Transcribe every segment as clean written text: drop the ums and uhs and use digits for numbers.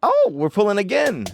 Oh, we're pulling again.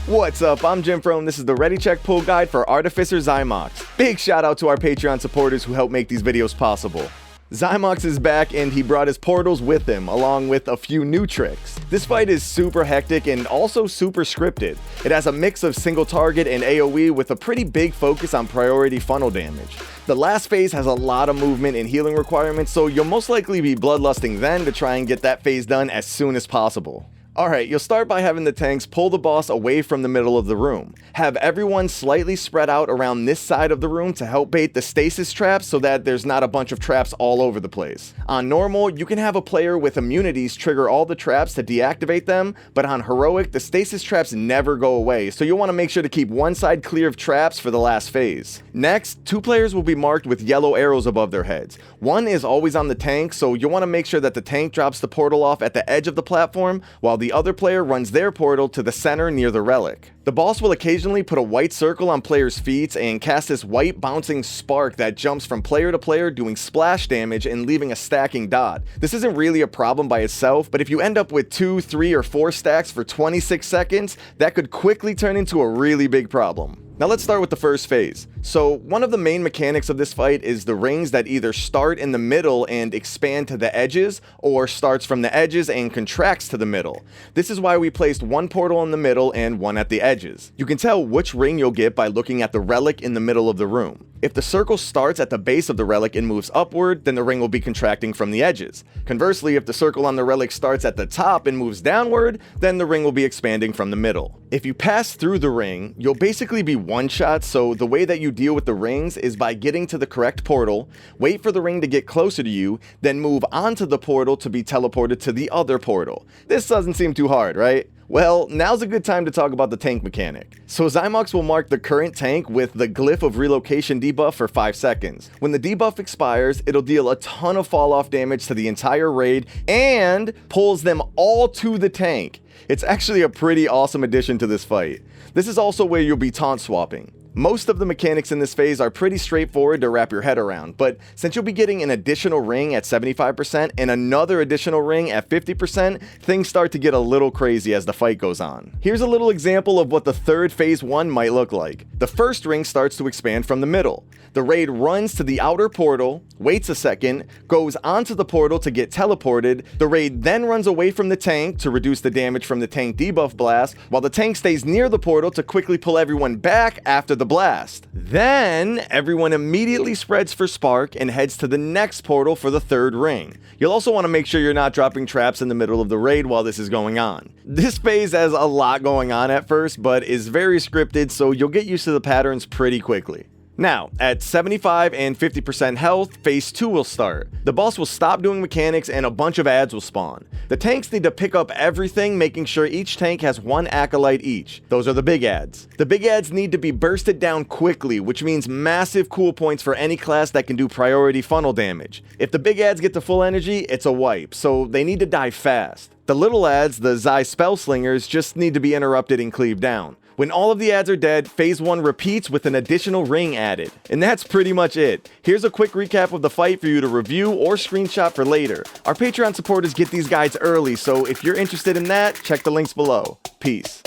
What's up? I'm Jimfro, and this is the Ready Check Pull Guide for Artificer Zymox. Big shout out to our Patreon supporters who help make these videos possible. Zymox is back, and he brought his portals with him, along with a few new tricks. This fight is super hectic and also super scripted. It has a mix of single target and AoE with a pretty big focus on priority funnel damage. The last phase has a lot of movement and healing requirements, so you'll most likely be bloodlusting then to try and get that phase done as soon as possible. Alright, you'll start by having the tanks pull the boss away from the middle of the room. Have everyone slightly spread out around this side of the room to help bait the stasis traps so that there's not a bunch of traps all over the place. On normal, you can have a player with immunities trigger all the traps to deactivate them, but on heroic, the stasis traps never go away, so you'll want to make sure to keep one side clear of traps for the last phase. Next, two players will be marked with yellow arrows above their heads. One is always on the tank, so you'll want to make sure that the tank drops the portal off at the edge of the platform, while the other player runs their portal to the center near the relic. The boss will occasionally put a white circle on players' feet and cast this white bouncing spark that jumps from player to player, doing splash damage and leaving a stacking dot. This isn't really a problem by itself, but if you end up with 2, 3, or 4 stacks for 26 seconds, that could quickly turn into a really big problem. Now let's start with the first phase. So one of the main mechanics of this fight is the rings that either start in the middle and expand to the edges, or starts from the edges and contracts to the middle. This is why we placed one portal in the middle and one at the edges. You can tell which ring you'll get by looking at the relic in the middle of the room. If the circle starts at the base of the relic and moves upward, then the ring will be contracting from the edges. Conversely, if the circle on the relic starts at the top and moves downward, then the ring will be expanding from the middle. If you pass through the ring, you'll basically be one-shot, so the way that you deal with the rings is by getting to the correct portal, wait for the ring to get closer to you, then move onto the portal to be teleported to the other portal. This doesn't seem too hard, right? Well, now's a good time to talk about the tank mechanic. So Zymox will mark the current tank with the Glyph of Relocation debuff for 5 seconds. When the debuff expires, it'll deal a ton of fall-off damage to the entire raid and pulls them all to the tank. It's actually a pretty awesome addition to this fight. This is also where you'll be taunt swapping. Most of the mechanics in this phase are pretty straightforward to wrap your head around, but since you'll be getting an additional ring at 75% and another additional ring at 50%, things start to get a little crazy as the fight goes on. Here's a little example of what the third phase 1 might look like. The first ring starts to expand from the middle. The raid runs to the outer portal, waits a second, goes onto the portal to get teleported. The raid then runs away from the tank to reduce the damage from the tank debuff blast, while the tank stays near the portal to quickly pull everyone back after the blast. Then everyone immediately spreads for Spark and heads to the next portal for the third ring. You'll also want to make sure you're not dropping traps in the middle of the raid while this is going on. This phase has a lot going on at first, but is very scripted, so you'll get used to the patterns pretty quickly. Now, at 75 and 50% health, phase 2 will start. The boss will stop doing mechanics and a bunch of ads will spawn. The tanks need to pick up everything, making sure each tank has 1 acolyte each. Those are the big ads. The big ads need to be bursted down quickly, which means massive cool points for any class that can do priority funnel damage. If the big ads get to full energy, it's a wipe, so they need to die fast. The little ads, the Zy Spellslingers, just need to be interrupted and cleaved down. When all of the ads are dead, phase 1 repeats with an additional ring added. And that's pretty much it. Here's a quick recap of the fight for you to review or screenshot for later. Our Patreon supporters get these guides early, so if you're interested in that, check the links below. Peace.